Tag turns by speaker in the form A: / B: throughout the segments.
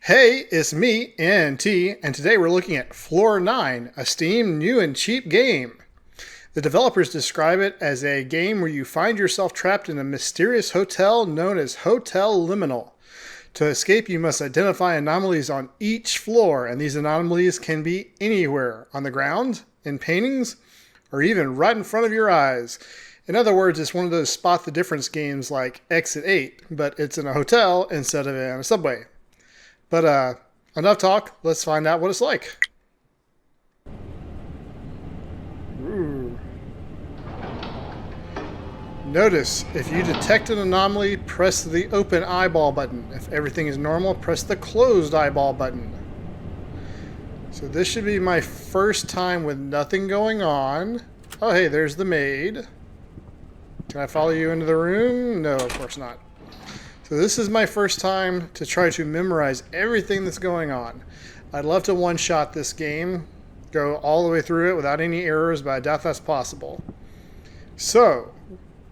A: Hey, it's me, NT, and today we're looking at Floor 9, a Steam new and cheap game. The developers describe it as a game where you find yourself trapped in a mysterious hotel known as Hotel Liminal. To escape, you must identify anomalies on each floor, and these anomalies can be anywhere on the ground, in paintings, or even right in front of your eyes. In other words, it's one of those spot the difference games like Exit 8, but it's in a hotel instead of in a subway. But enough talk. Let's find out what it's like. Ooh. Notice, if you detect an anomaly, press the open eyeball button. If everything is normal, press the closed eyeball button. So this should be my first time with nothing going on. Oh, hey, there's the maid. Can I follow you into the room? No, of course not. So this is my first time to try to memorize everything that's going on. I'd love to one-shot this game, go all the way through it without any errors, but I doubt that's possible. So,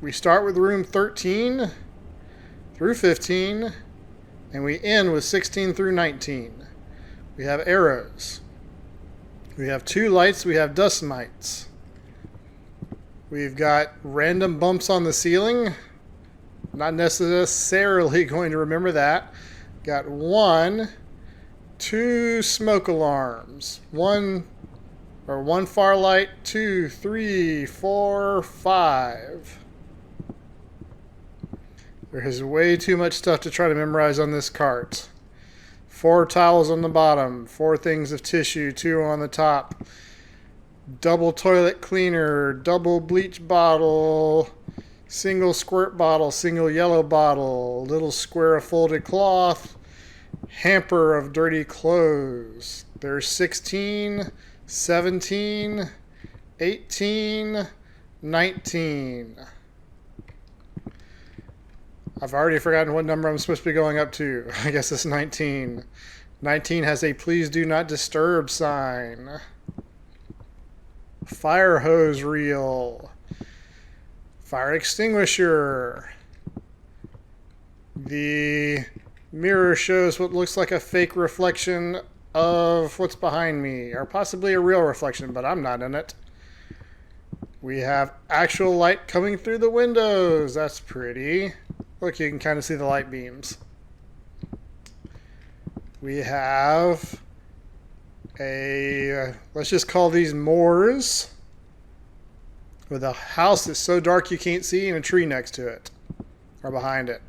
A: we start with room 13 through 15, and we end with 16 through 19. We have arrows. We have 2 lights, we have dust mites. We've got random bumps on the ceiling. Not necessarily going to remember that. Got 1, 2 smoke alarms. One far light, 2, 3, 4, 5. There is way too much stuff to try to memorize on this cart. 4 towels on the bottom, 4 things of tissue, 2 on the top. Double toilet cleaner, double bleach bottle, single squirt bottle, single yellow bottle, little square of folded cloth, hamper of dirty clothes. There's 16, 17, 18, 19. I've already forgotten what number I'm supposed to be going up to. I guess it's 19. 19 has a please do not disturb sign. Fire hose reel. Fire extinguisher. The mirror shows what looks like a fake reflection of what's behind me, or possibly a real reflection, but I'm not in it. We have actual light coming through the windows. That's pretty. Look, you can kind of see the light beams. We have let's just call these moors, with a house that's so dark you can't see and a tree next to it, or behind it.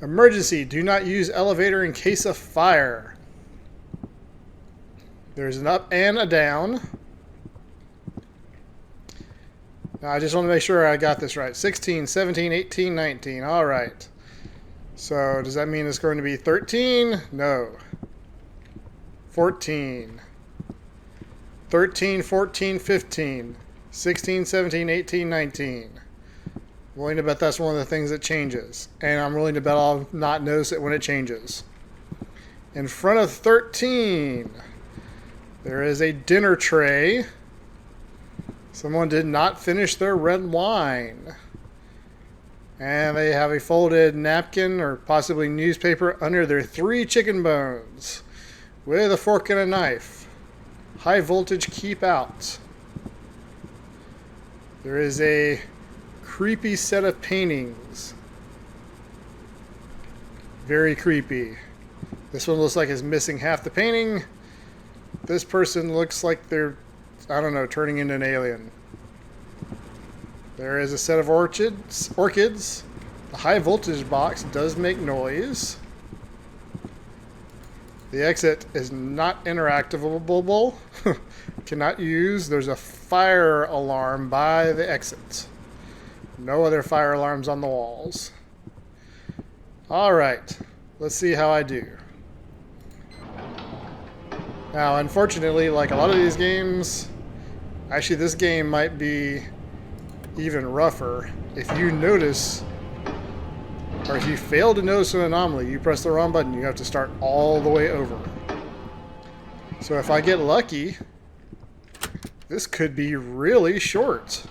A: Emergency, do not use elevator in case of fire. There's an up and a down. Now I just want to make sure I got this right. 16, 17, 18, 19. All right. So does that mean it's going to be 13? No. 14. 13, 14, 15, 16, 17, 18, 19. I'm willing to bet that's one of the things that changes. And I'm willing to bet I'll not notice it when it changes. In front of 13, there is a dinner tray. Someone did not finish their red wine. And they have a folded napkin or possibly newspaper under their 3 chicken bones with a fork and a knife. High voltage keep out. There is a creepy set of paintings. Very creepy. This one looks like it's missing half the painting. This person looks like they're, I don't know, turning into an alien. There is a set of orchids. The high voltage box does make noise. The exit is not interactable. Cannot use. There's a fire alarm by the exit. No other fire alarms on the walls. Alright. Let's see how I do. Now, unfortunately, like a lot of these games, actually this game might be even rougher. If you notice, or if you fail to notice an anomaly, you press the wrong button, you have to start all the way over. So if I get lucky, this could be really short.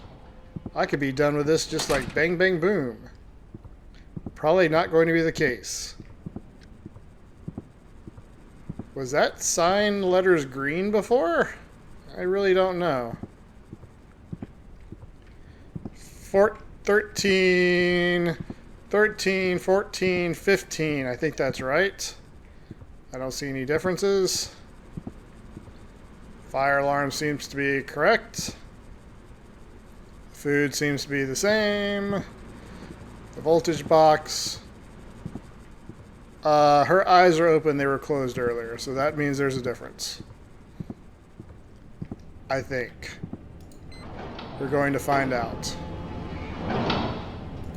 A: I could be done with this just like bang, bang, boom. Probably not going to be the case. Was that sign letters green before? I really don't know. 13, 13, 14, 15. I think that's right. I don't see any differences. Fire alarm seems to be correct. Food seems to be the same. The voltage box. Her eyes are open. They were closed earlier, so that means there's a difference. I think. We're going to find out.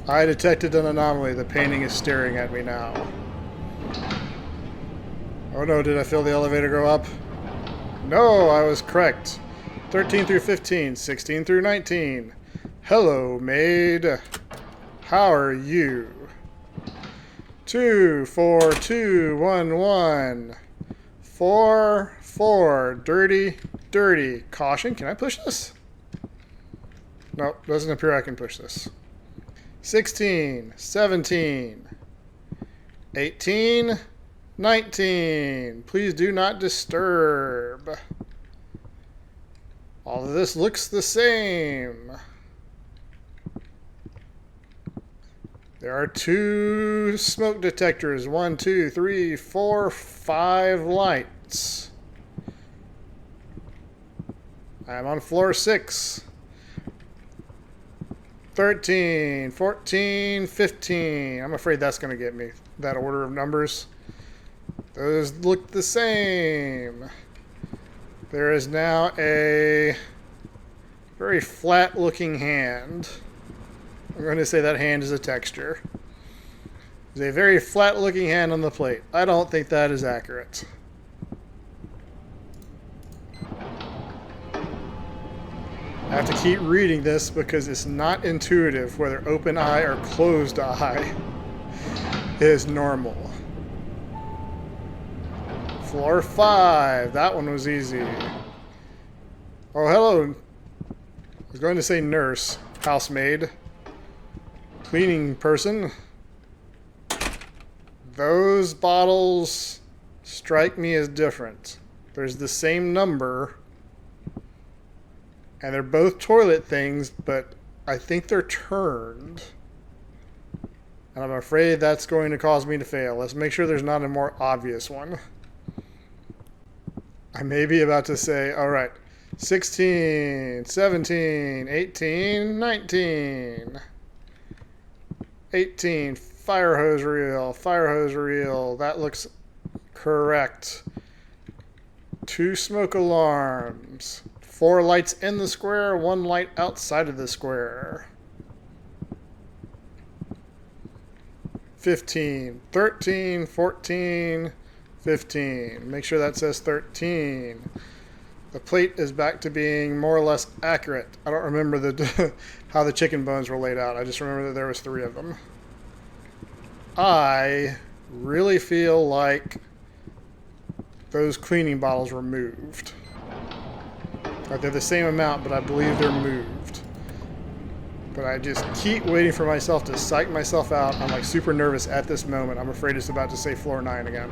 A: I detected an anomaly. The painting is staring at me now. Oh no, did I feel the elevator go up? No, I was correct. 13 through 15, 16 through 19. Hello, maid. How are you? 2, 4, 2, 1, 1. 4, 4. Dirty, dirty. Caution. Can I push this? Nope, doesn't appear I can push this. 16, 17, 18, 19. Please do not disturb. All of this looks the same. There are 2 smoke detectors. 1, 2, 3, 4, 5 lights. I'm on floor 6. 13, 14, 15. I'm afraid that's going to get me that order of numbers. Those look the same. There is now a very flat looking hand. I'm going to say that hand is a texture. There's a very flat looking hand on the plate. I don't think that is accurate. I have to keep reading this because it's not intuitive whether open eye or closed eye is normal. Floor 5. That one was easy. Oh, hello. I was going to say nurse, housemaid, cleaning person. Those bottles strike me as different. There's the same number. And they're both toilet things, but I think they're turned. And I'm afraid that's going to cause me to fail. Let's make sure there's not a more obvious one. I may be about to say, all right, 16, 17, 18, 19. 18, fire hose reel, fire hose reel. That looks correct. 2 smoke alarms. 4 lights in the square, 1 light outside of the square. 15, 13, 14, 15. Make sure that says 13. The plate is back to being more or less accurate. I don't remember the how the chicken bones were laid out. I just remember that there was 3 of them. I really feel like those cleaning bottles were moved. They're the same amount, but I believe they're moved. But I just keep waiting for myself to psych myself out. I'm like super nervous at this moment. I'm afraid it's about to say floor 9 again.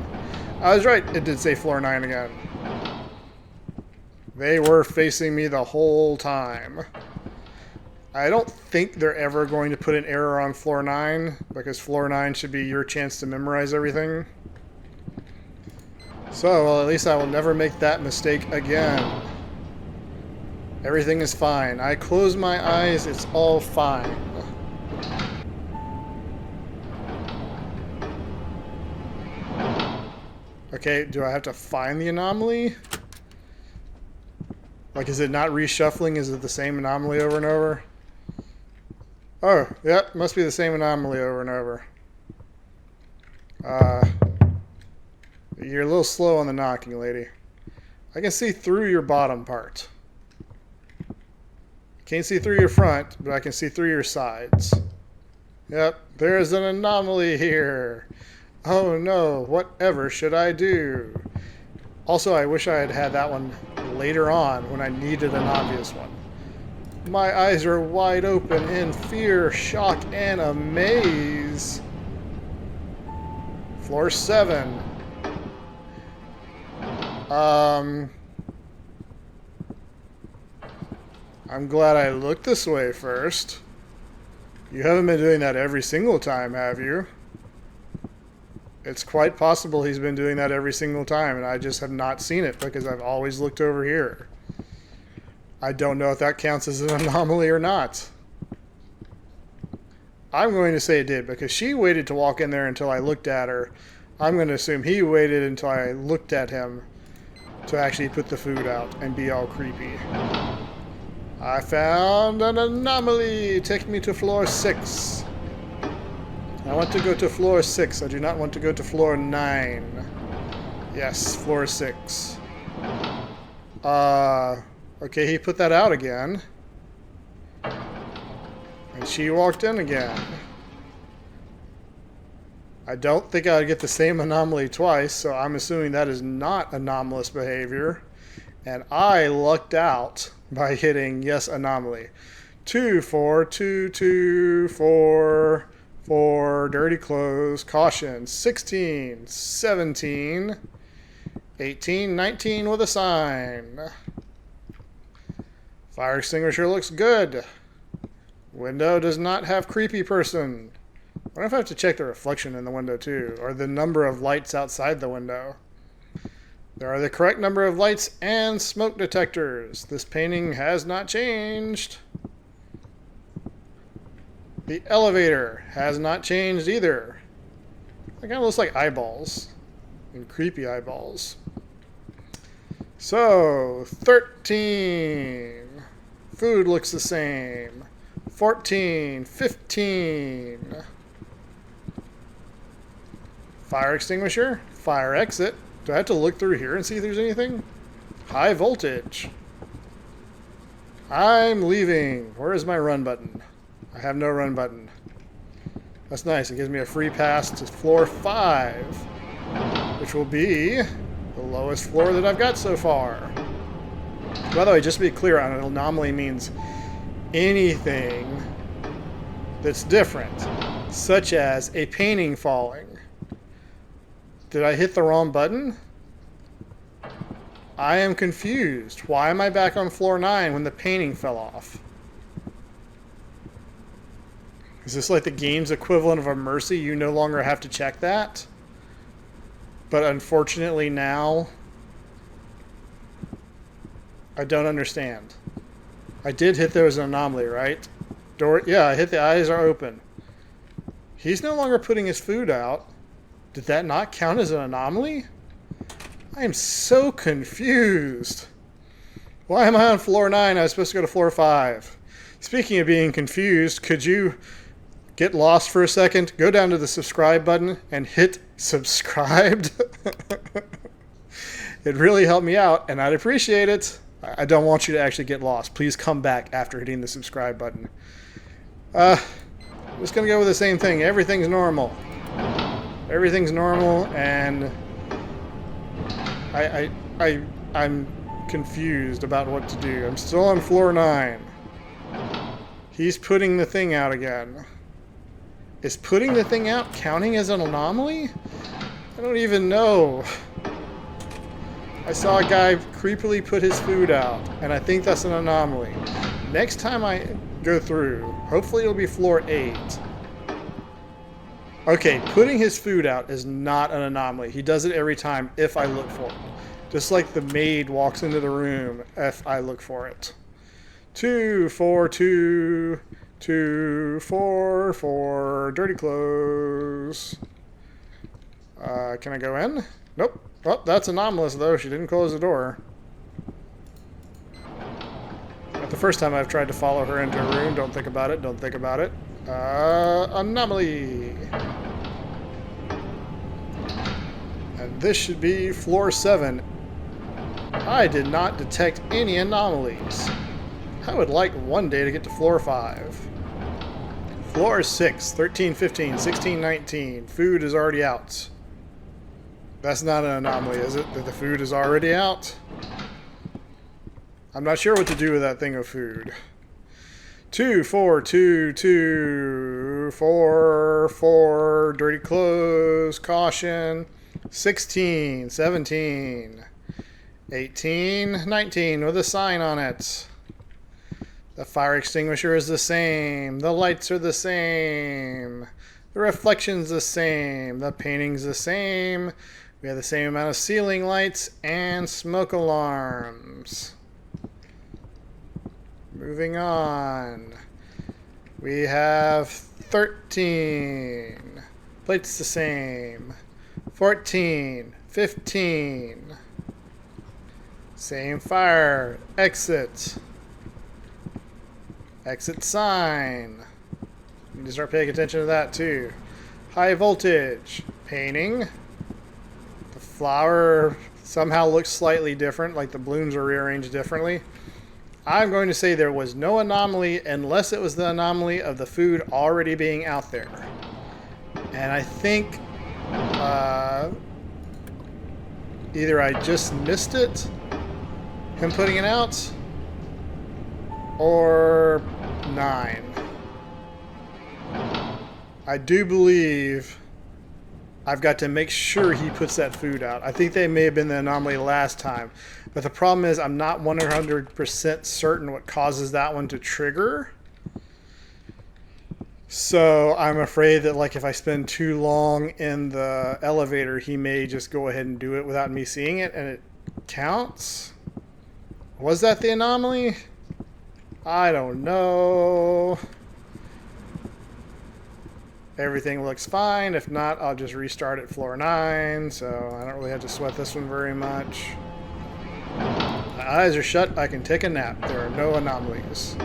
A: I was right. It did say floor 9 again. They were facing me the whole time. I don't think they're ever going to put an error on floor 9 because floor 9 should be your chance to memorize everything. So, well, at least I will never make that mistake again. Everything is fine. I close my eyes, it's all fine. Okay, do I have to find the anomaly? Like, is it not reshuffling? Is it the same anomaly over and over? Oh, yep, must be the same anomaly over and over. You're a little slow on the knocking, lady. I can see through your bottom part. Can't see through your front, but I can see through your sides. Yep, there's an anomaly here. Oh no, whatever should I do? Also, I wish I had had that one later on when I needed an obvious one. My eyes are wide open in fear, shock, and amaze. Floor 7. I'm glad I looked this way first. You haven't been doing that every single time, have you? It's quite possible he's been doing that every single time, and I just have not seen it because I've always looked over here. I don't know if that counts as an anomaly or not. I'm going to say it did because she waited to walk in there until I looked at her. I'm going to assume he waited until I looked at him to actually put the food out and be all creepy. I found an anomaly. Take me to floor 6. I want to go to floor 6. I do not want to go to floor 9. Yes, floor 6. Okay, he put that out again. And she walked in again. I don't think I'd get the same anomaly twice, so I'm assuming that is not anomalous behavior. And I lucked out by hitting yes anomaly. 2, 4, 2, 2, 4, 4, dirty clothes, caution, 16, 17, 18, 19 with a sign. Fire extinguisher looks good. Window does not have creepy person. I wonder if I have to check the reflection in the window too, or the number of lights outside the window. There are the correct number of lights and smoke detectors. This painting has not changed. The elevator has not changed either. It kind of looks like eyeballs. And creepy eyeballs. So, 13. Food looks the same. 14. 15. Fire extinguisher. Fire exit. Do I have to look through here and see if there's anything? High voltage. I'm leaving. Where is my run button? I have no run button. That's nice. It gives me a free pass to floor 5, which will be the lowest floor that I've got so far. By the way, just to be clear, an anomaly means anything that's different, such as a painting falling. Did I hit the wrong button? I am confused. Why am I back on floor 9 when the painting fell off? Is this like the game's equivalent of a mercy? You no longer have to check that? But unfortunately now, I don't understand. I did hit there was an anomaly, right? Door, yeah, I hit the eyes are open. He's no longer putting his food out. Did that not count as an anomaly? I am so confused. Why am I on floor 9? I was supposed to go to floor 5. Speaking of being confused, could you get lost for a second? Go down to the subscribe button and hit subscribed. It really helped me out, and I'd appreciate it. I don't want you to actually get lost. Please come back after hitting the subscribe button. I'm just going to go with the same thing. Everything's normal. Everything's normal, and I'm confused about what to do. I'm still on floor 9. He's putting the thing out again. Is putting the thing out counting as an anomaly? I don't even know. I saw a guy creepily put his food out, and I think that's an anomaly. Next time I go through, hopefully it'll be floor 8. Okay, putting his food out is not an anomaly. He does it every time if I look for it. Just like the maid walks into the room if I look for it. 2, 4, 2, 2, 4, 4, dirty clothes. Can I go in? Nope. Oh, that's anomalous though. She didn't close the door. Not the first time I've tried to follow her into a room. Don't think about it. Don't think about it. Anomaly. And this should be floor 7. I did not detect any anomalies. I would like one day to get to floor 5. Floor 6, 13, 15, 16, 19. Food is already out. That's not an anomaly, is it? That the food is already out? I'm not sure what to do with that thing of food. 2, 4, 2, 2, 4, 4, dirty clothes, caution, 16, 17, 18, 19 with a sign on it. The fire extinguisher is the same. The lights are the same. The reflection's the same. The painting's the same. We have the same amount of ceiling lights and smoke alarms. Moving on. We have 13. Plates the same. 14, 15. Same fire. Exit. Exit sign. You need to start paying attention to that too. High voltage. Painting. The flower somehow looks slightly different, like the blooms are rearranged differently. I'm going to say there was no anomaly unless it was the anomaly of the food already being out there. And I think either I just missed it, him putting it out, or 9. I do believe I've got to make sure he puts that food out. I think they may have been the anomaly last time. But the problem is I'm not 100% certain what causes that one to trigger. So I'm afraid that like if I spend too long in the elevator, he may just go ahead and do it without me seeing it, and it counts. Was that the anomaly? I don't know. Everything looks fine. If not, I'll just restart at floor 9. So I don't really have to sweat this one very much. My eyes are shut. I can take a nap. There are no anomalies.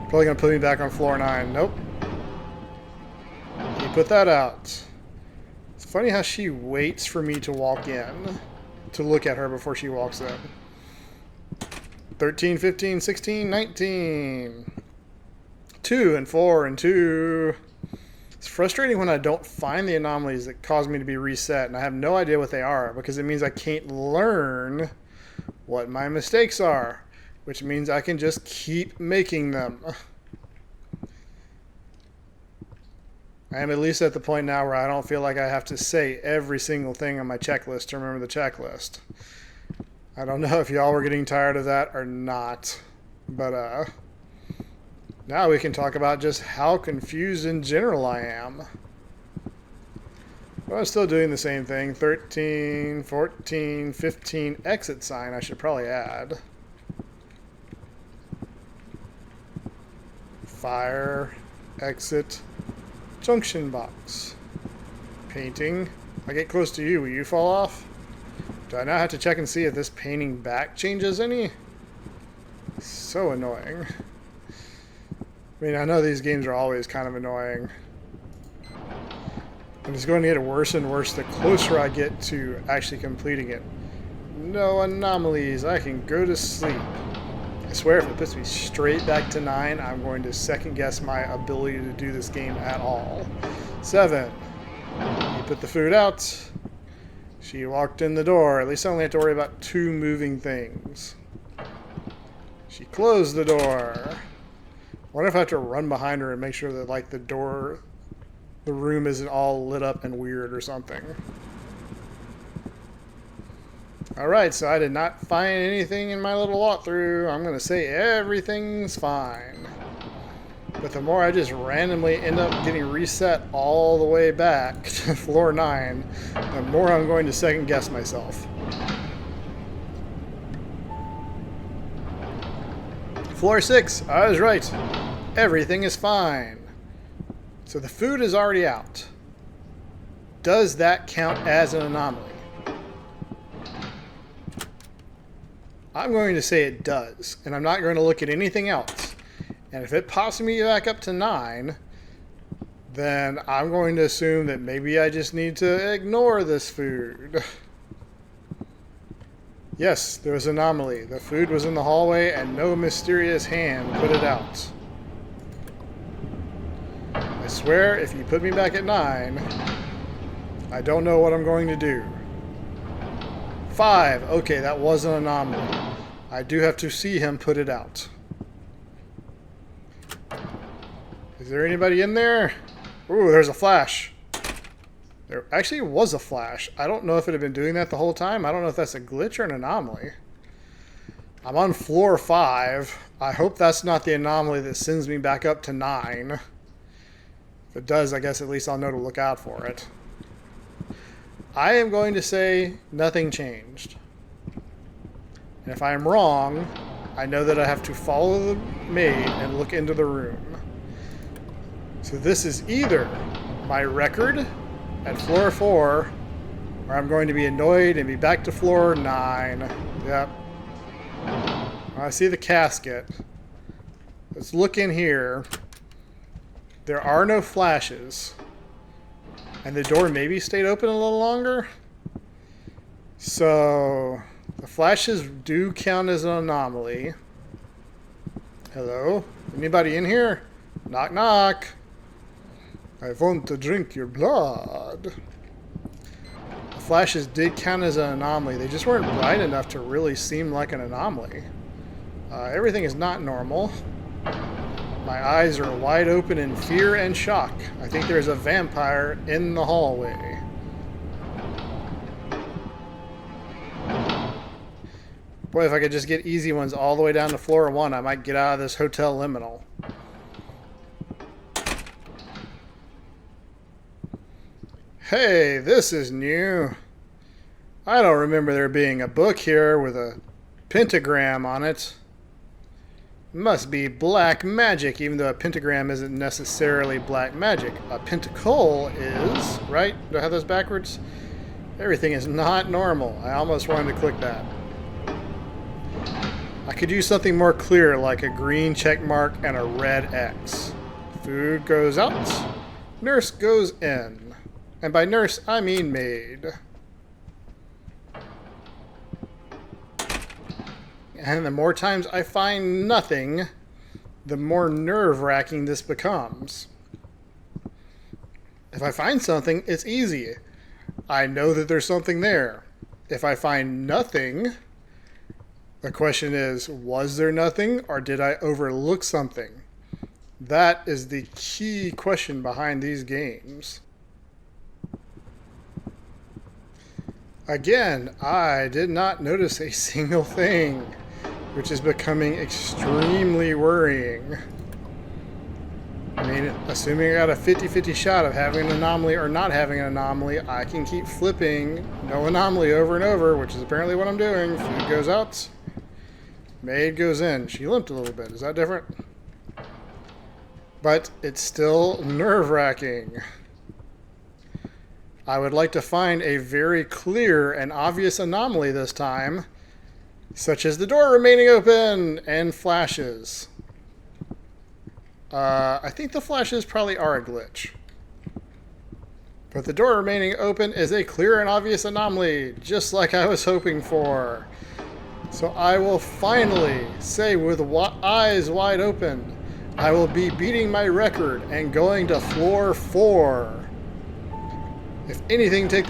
A: Probably going to put me back on floor 9. Nope. He put that out. It's funny how she waits for me to walk in to look at her before she walks in. 13, 15, 16, 19. 2 and 4 and 2. It's frustrating when I don't find the anomalies that cause me to be reset, and I have no idea what they are, because it means I can't learn what my mistakes are, which means I can just keep making them. I am at least at the point now where I don't feel like I have to say every single thing on my checklist to remember the checklist. I don't know if y'all were getting tired of that or not, but now we can talk about just how confused in general I am. But I'm still doing the same thing. 13, 14, 15, exit sign I should probably add. Fire, exit, junction box. Painting. If I get close to you, will you fall off? Do I now have to check and see if this painting back changes any? So annoying. I mean, I know these games are always kind of annoying. And it's going to get worse and worse the closer I get to actually completing it. No anomalies. I can go to sleep. I swear if it puts me straight back to 9, I'm going to second guess my ability to do this game at all. 7. You put the food out. She walked in the door. At least I only have to worry about 2 moving things. She closed the door. I wonder if I have to run behind her and make sure that, like, the room isn't all lit up and weird or something. Alright, so I did not find anything in my little walkthrough. I'm going to say everything's fine. But the more I just randomly end up getting reset all the way back to floor 9, the more I'm going to second guess myself. Floor 6, I was right. Everything is fine. So the food is already out. Does that count as an anomaly? I'm going to say it does, and I'm not going to look at anything else. And if it pops me back up to 9, then I'm going to assume that maybe I just need to ignore this food. Yes, there was an anomaly. The food was in the hallway and no mysterious hand put it out. I swear, if you put me back at 9, I don't know what I'm going to do. 5. Okay, that was an anomaly. I do have to see him put it out. Is there anybody in there? Ooh, there's a flash. There actually was a flash. I don't know if it had been doing that the whole time. I don't know if that's a glitch or an anomaly. I'm on floor 5. I hope that's not the anomaly that sends me back up to 9. If it does, I guess at least I'll know to look out for it. I am going to say nothing changed. And if I am wrong, I know that I have to follow the maid and look into the room. So this is either my record at floor 4, or I'm going to be annoyed and be back to floor 9. Yep. I see the casket. Let's look in here. There are no flashes. And the door maybe stayed open a little longer. So the flashes do count as an anomaly. Hello? Anybody in here? Knock, knock. I want to drink your blood. The flashes did count as an anomaly. They just weren't bright enough to really seem like an anomaly. Everything is not normal. My eyes are wide open in fear and shock. I think there's a vampire in the hallway. Boy, if I could just get easy ones all the way down to floor 1, I might get out of this hotel liminal. Hey, this is new. I don't remember there being a book here with a pentagram on it. Must be black magic, even though a pentagram isn't necessarily black magic. A pentacle is, right? Do I have those backwards? Everything is not normal. I almost wanted to click that. I could use something more clear, like a green check mark and a red X. Food goes out. Nurse goes in. And by nurse, I mean maid. And the more times I find nothing, the more nerve-wracking this becomes. If I find something, it's easy. I know that there's something there. If I find nothing, the question is, was there nothing or did I overlook something? That is the key question behind these games. Again, I did not notice a single thing, which is becoming extremely worrying. I mean, assuming I got a 50-50 shot of having an anomaly or not having an anomaly, I can keep flipping no anomaly over and over, which is apparently what I'm doing. Food goes out. Maid goes in. She limped a little bit. Is that different? But it's still nerve-wracking. I would like to find a very clear and obvious anomaly this time, such as the door remaining open and flashes. I think the flashes probably are a glitch. But the door remaining open is a clear and obvious anomaly, just like I was hoping for. So I will finally say with eyes wide open, I will be beating my record and going to floor 4. If anything takes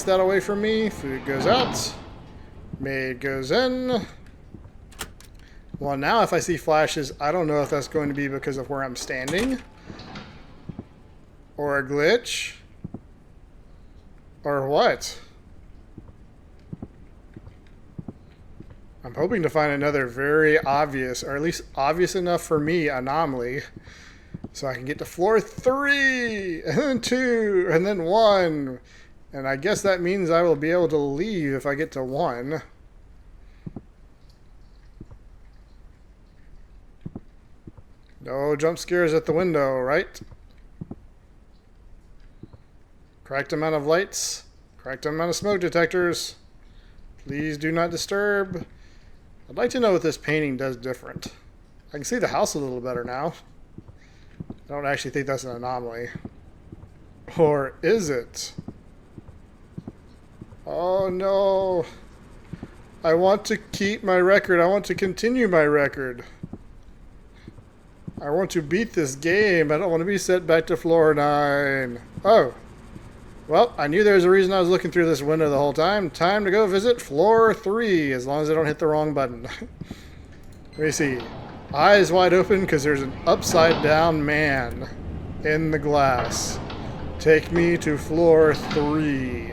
A: that away from me, food goes out. Maid goes in. Well, now if I see flashes, I don't know if that's going to be because of where I'm standing, or a glitch, or what. I'm hoping to find another very obvious, or at least obvious enough for me, anomaly, so I can get to floor 3, and then 2, and then 1. And I guess that means I will be able to leave if I get to 1. No jump scares at the window, right? Correct amount of lights. Correct amount of smoke detectors. Please do not disturb. I'd like to know what this painting does different. I can see the house a little better now. I don't actually think that's an anomaly. Or is it? Oh no. I want to keep my record. I want to continue my record. I want to beat this game. I don't want to be sent back to floor 9. Oh. Well, I knew there was a reason I was looking through this window the whole time. Time to go visit floor 3, as long as I don't hit the wrong button. Let me see. Eyes wide open because there's an upside down man in the glass. Take me to floor 3.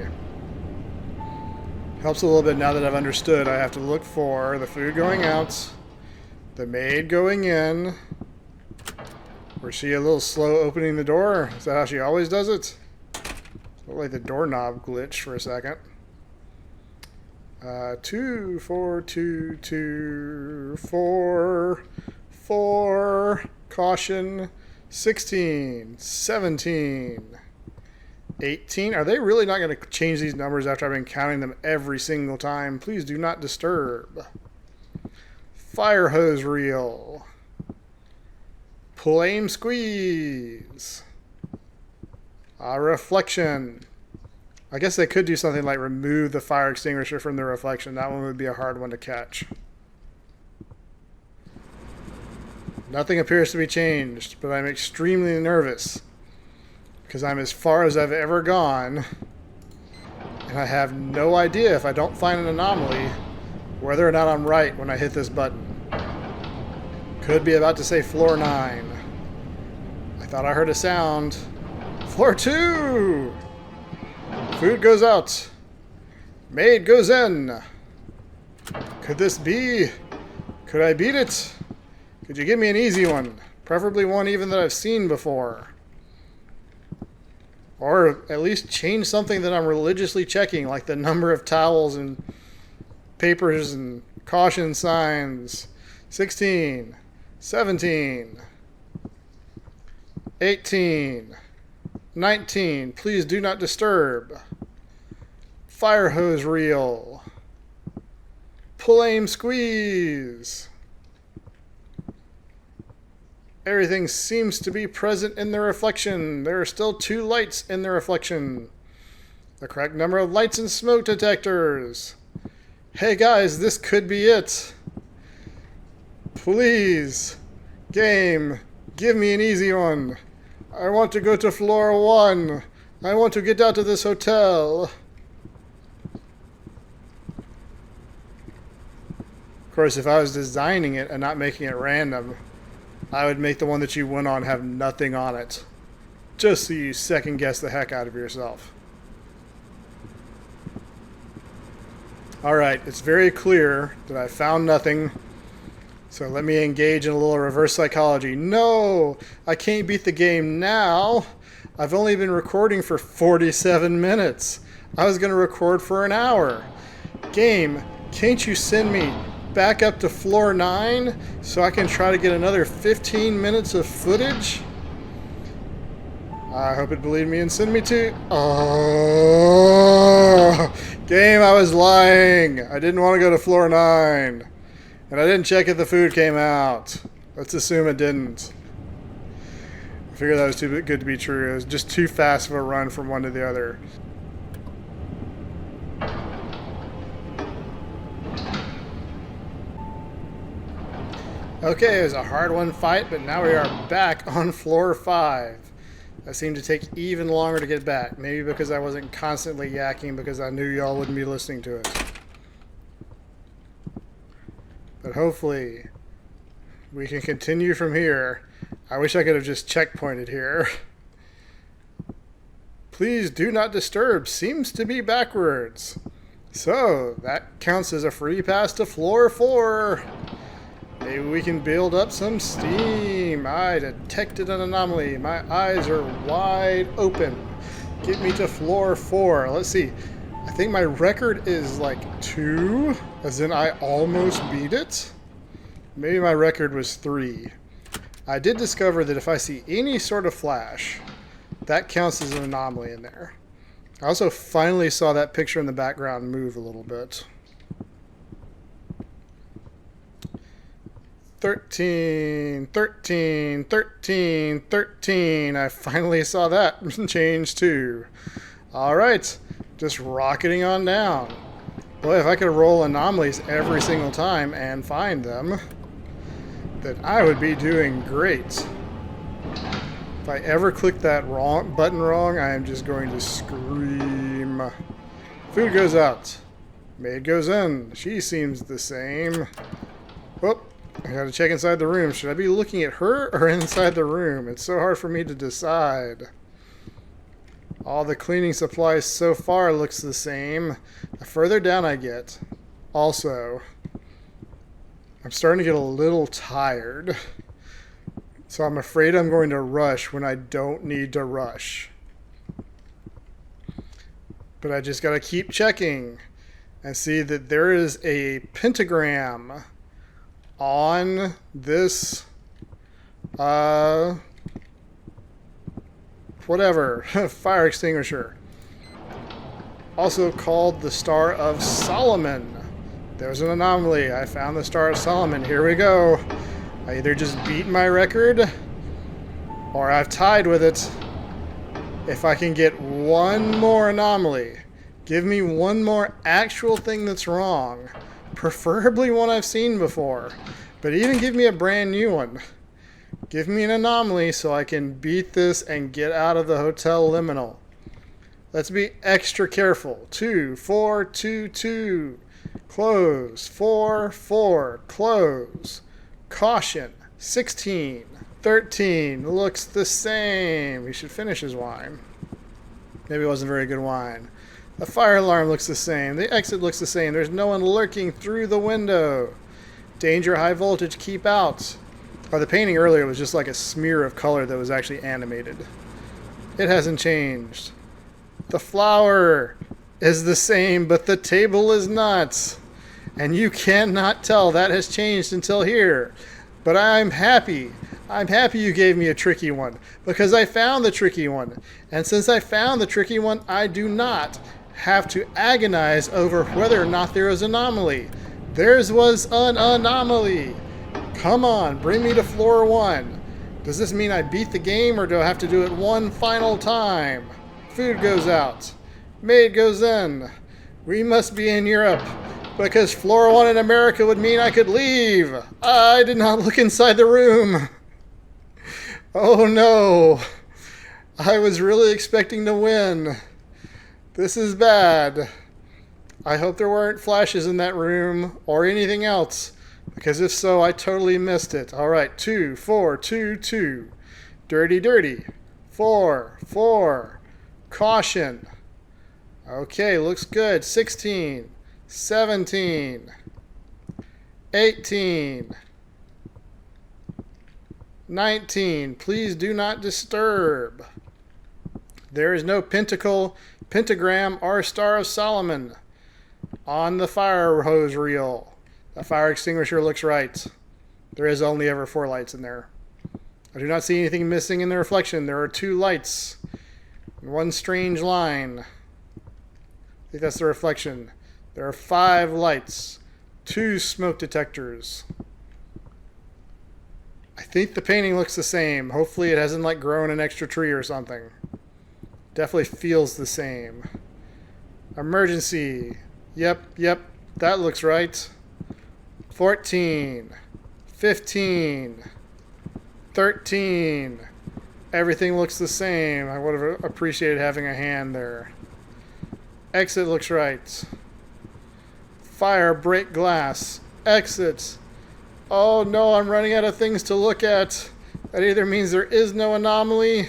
A: Helps a little bit now that I've understood. I have to look for the food going out, the maid going in. Was she a little slow opening the door? Is that how she always does it? Looked like the doorknob glitched for a second. 2, 4, 2, 2, 4, 4. Caution. 16, 17, 18. Are they really not going to change these numbers after I've been counting them every single time? Please do not disturb. Fire hose reel. Pull, aim, squeeze. A reflection. I guess they could do something like remove the fire extinguisher from the reflection. That one would be a hard one to catch. Nothing appears to be changed, but I'm extremely nervous because I'm as far as I've ever gone, and I have no idea if I don't find an anomaly whether or not I'm right when I hit this button. Could be about to say floor 9. I thought I heard a sound. Floor 2! Food goes out. Maid goes in. Could this be? Could I beat it? Could you give me an easy one? Preferably one even that I've seen before. Or at least change something that I'm religiously checking, like the number of towels and papers and caution signs. 16, 17, 18, 19. Please do not disturb. Fire hose reel. Pull, aim, squeeze. Everything seems to be present in the reflection. There are still 2 lights in the reflection. The correct number of lights and smoke detectors. Hey guys, this could be it. Please, game, give me an easy one. I want to go to floor 1. I want to get out of this hotel. Of course, if I was designing it and not making it random, I would make the one that you went on have nothing on it, just so you second guess the heck out of yourself. Alright, it's very clear that I found nothing, so let me engage in a little reverse psychology. No! I can't beat the game now! I've only been recording for 47 minutes. I was going to record for an hour. Game, can't you send me back up to floor 9 so I can try to get another 15 minutes of footage? I hope it believed me and send me to... Oh, game, I was lying. I didn't want to go to floor 9. And I didn't check if the food came out. Let's assume it didn't. I figured that was too good to be true. It was just too fast of a run from one to the other. Okay, it was a hard-won fight, but now we are back on floor 5. That seemed to take even longer to get back. Maybe because I wasn't constantly yakking because I knew y'all wouldn't be listening to it. But hopefully, we can continue from here. I wish I could have just checkpointed here. Please do not disturb. Seems to be backwards. So, that counts as a free pass to floor 4. Maybe we can build up some steam. I detected an anomaly. My eyes are wide open. Get me to floor 4. Let's see. I think my record is like 2, as in I almost beat it. Maybe my record was 3. I did discover that if I see any sort of flash, that counts as an anomaly in there. I also finally saw that picture in the background move a little bit. 13, 13, 13, 13. I finally saw that change too. Alright, just rocketing on down. Boy, if I could roll anomalies every single time and find them, then I would be doing great. If I ever click that button wrong, I am just going to scream. Food goes out. Maid goes in. She seems the same. Whoop. I gotta check inside the room. Should I be looking at her or inside the room? It's so hard for me to decide. All the cleaning supplies so far looks the same. The further down I get. Also, I'm starting to get a little tired. So I'm afraid I'm going to rush when I don't need to rush. But I just got to keep checking and see that there is a pentagram on this whatever fire extinguisher, also called the Star of Solomon. There's an anomaly. I found the Star of Solomon. Here we go. I either just beat my record or I've tied with it. If I can get one more anomaly, give me one more actual thing that's wrong, preferably one I've seen before, but even give me a brand new one. Give me an anomaly so I can beat this and get out of the hotel liminal. Let's be extra careful. 2, 4, 2, 2. Close. 4, 4. Close. Caution. 16. 13. Looks the same. He should finish his wine. Maybe it wasn't very good wine. The fire alarm looks the same. The exit looks the same. There's no one lurking through the window. Danger, high voltage, keep out. The painting earlier was just like a smear of color that was actually animated. It hasn't changed. The flower is the same, but the table is not. And you cannot tell that has changed until here. But I'm happy. I'm happy you gave me a tricky one, because I found the tricky one. And since I found the tricky one, I do not have to agonize over whether or not there is an anomaly. Theirs was an anomaly. Come on, bring me to floor 1. Does this mean I beat the game, or do I have to do it one final time? Food goes out. Maid goes in. We must be in Europe, because floor 1 in America would mean I could leave. I did not look inside the room. Oh no. I was really expecting to win. This is bad. I hope there weren't flashes in that room or anything else, because if so, I totally missed it. All right, 2, 4, 2, 2. Dirty, dirty. 4, 4. Caution. Okay, looks good. 16, 17, 18, 19. Please do not disturb. There is no pentacle, pentagram, or Star of Solomon on the fire hose reel. The fire extinguisher looks right. There is only ever 4 lights in there. I do not see anything missing in the reflection. There are 2 lights. One strange line. I think that's the reflection. There are 5 lights. 2 smoke detectors. I think the painting looks the same. Hopefully it hasn't like grown an extra tree or something. Definitely feels the same. Emergency. Yep, that looks right. 14, 15, 13. Everything looks the same. I would have appreciated having a hand there. Exit looks right. Fire, break glass. Exit. Oh no, I'm running out of things to look at. That either means there is no anomaly,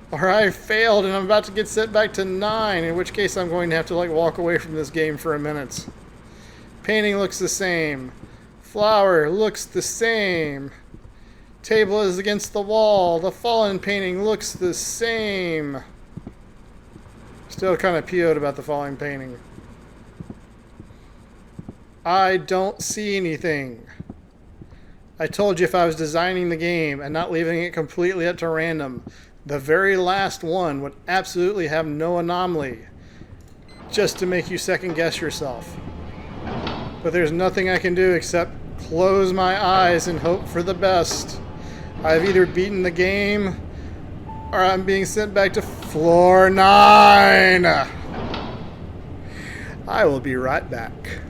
A: or I failed and I'm about to get set back to 9, in which case I'm going to have to like walk away from this game for a minute. Painting looks the same. Flower looks the same. Table is against the wall. The fallen painting looks the same. Still kind of PO'd about the fallen painting. I don't see anything. I told you if I was designing the game and not leaving it completely up to random, the very last one would absolutely have no anomaly, just to make you second guess yourself. But there's nothing I can do except close my eyes and hope for the best. I've either beaten the game or I'm being sent back to floor 9. I will be right back.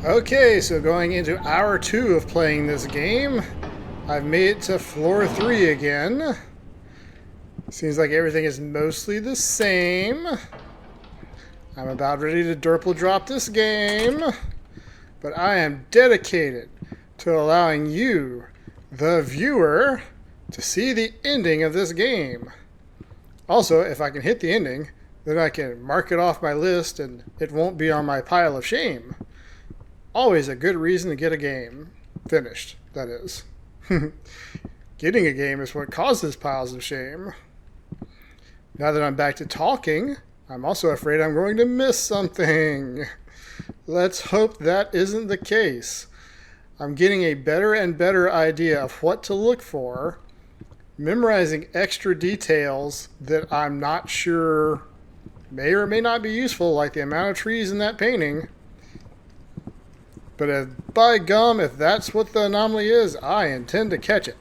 A: Okay, so going into hour 2 of playing this game, I've made it to floor 3 again. Seems like everything is mostly the same. I'm about ready to derple drop this game, but I am dedicated to allowing you, the viewer, to see the ending of this game. Also, if I can hit the ending, then I can mark it off my list and it won't be on my pile of shame. Always a good reason to get a game finished, that is. Getting a game is what causes piles of shame. Now that I'm back to talking, I'm also afraid I'm going to miss something. Let's hope that isn't the case. I'm getting a better and better idea of what to look for, memorizing extra details that I'm not sure may or may not be useful, like the amount of trees in that painting. But by gum, if that's what the anomaly is, I intend to catch it.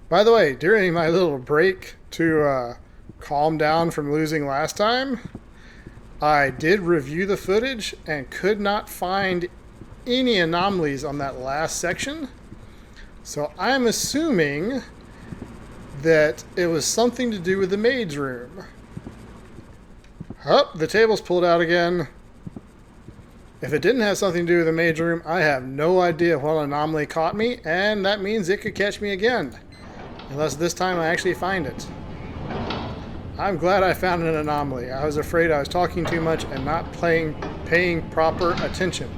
A: By the way, during my little break to calm down from losing last time, I did review the footage and could not find any anomalies on that last section. So I'm assuming that it was something to do with the maid's room. Oh, the table's pulled out again. If it didn't have something to do with the maid's room, I have no idea what anomaly caught me, and that means it could catch me again. Unless this time I actually find it. I'm glad I found an anomaly. I was afraid I was talking too much and not paying proper attention.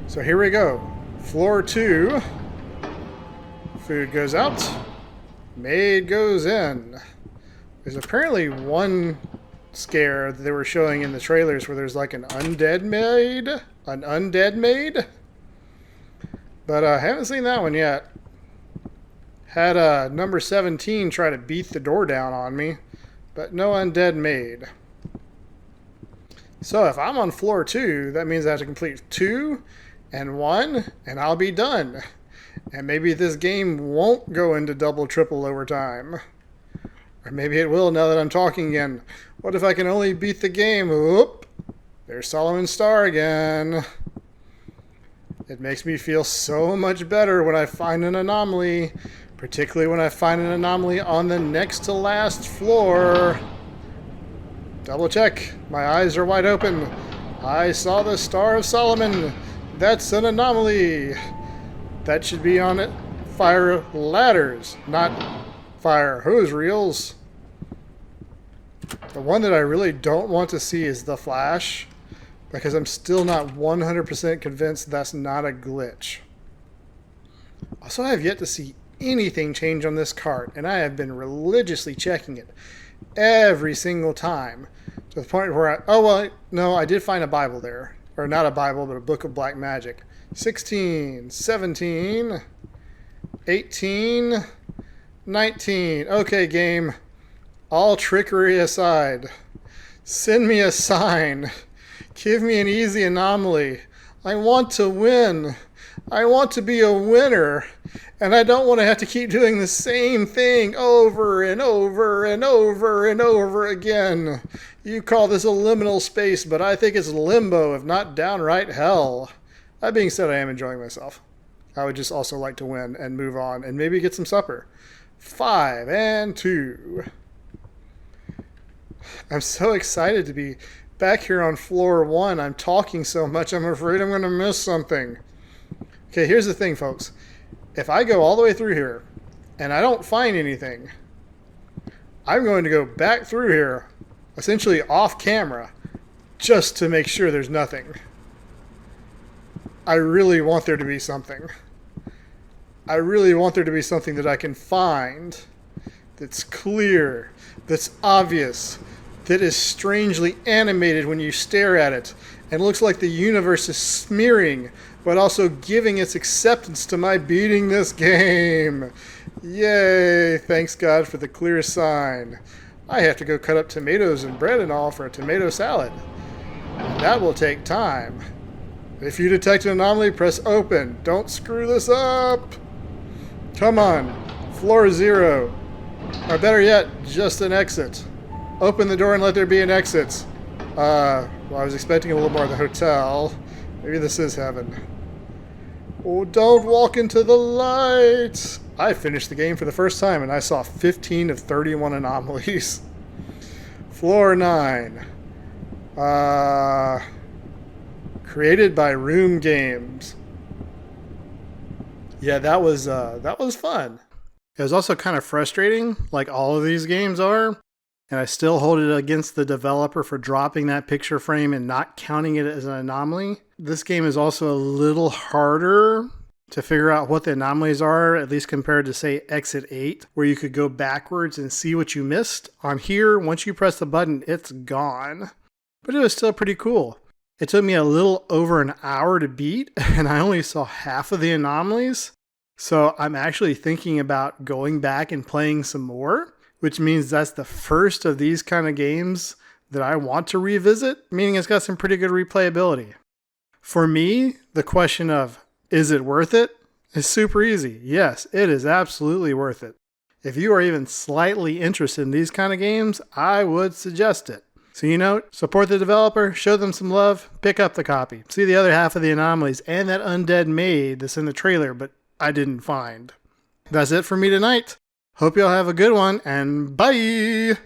A: So here we go. Floor 2. Food goes out. Maid goes in. There's apparently one scare that they were showing in the trailers where there's like an undead maid. An undead maid. But I haven't seen that one yet. Had number 17 try to beat the door down on me. But no undead maid. So if I'm on floor 2, that means I have to complete 2 and 1, and I'll be done. And maybe this game won't go into double, triple overtime. Or maybe it will now that I'm talking again. What if I can only beat the game? Oop! There's Solomon's Star again. It makes me feel so much better when I find an anomaly. Particularly when I find an anomaly on the next to last floor. Double check. My eyes are wide open. I saw the Star of Solomon. That's an anomaly. That should be on it. Fire ladders, not fire hose reels. The one that I really don't want to see is the flash, because I'm still not 100% convinced that's not a glitch. Also, I have yet to see anything change on this cart, and I have been religiously checking it every single time to the point where I did find a Bible there, or not a Bible, but a book of black magic. 16, 17, 18, 19. Okay, game. All trickery aside, send me a sign. Give me an easy anomaly. I want to win. I want to be a winner. And I don't want to have to keep doing the same thing over and over and over and over again. You call this a liminal space, but I think it's limbo, if not downright hell. That being said, I am enjoying myself. I would just also like to win and move on and maybe get some supper. 5 and 2. I'm so excited to be back here on floor 1. I'm talking so much, I'm afraid I'm going to miss something. Okay, here's the thing, folks. If I go all the way through here and I don't find anything, I'm going to go back through here, essentially off camera, just to make sure there's nothing. I really want there to be something. I really want there to be something that I can find that's clear, that's obvious, that is strangely animated when you stare at it, and looks like the universe is smearing, but also giving its acceptance to my beating this game. Yay! Thanks God for the clear sign. I have to go cut up tomatoes and bread and all for a tomato salad. That will take time. If you detect an anomaly, press open. Don't screw this up. Come on. Floor 0. Or better yet, just an exit. Open the door and let there be an exit. Well, I was expecting a little more of the hotel. Maybe this is heaven. Oh, don't walk into the light. I finished the game for the first time and I saw 15 of 31 anomalies. Floor 9. Created by Room Games. Yeah, that was fun. It was also kind of frustrating, like all of these games are, and I still hold it against the developer for dropping that picture frame and not counting it as an anomaly. This game is also a little harder to figure out what the anomalies are, at least compared to, say, Exit 8, where you could go backwards and see what you missed. On here, once you press the button, it's gone. But it was still pretty cool. It took me a little over an hour to beat, and I only saw half of the anomalies. So I'm actually thinking about going back and playing some more, which means that's the first of these kind of games that I want to revisit, meaning it's got some pretty good replayability. For me, the question of, is it worth it? It's super easy. Yes, it is absolutely worth it. If you are even slightly interested in these kind of games, I would suggest it. So, support the developer, show them some love, pick up the copy. See the other half of the anomalies and that undead maid that's in the trailer, but I didn't find. That's it for me tonight. Hope y'all have a good one, and bye!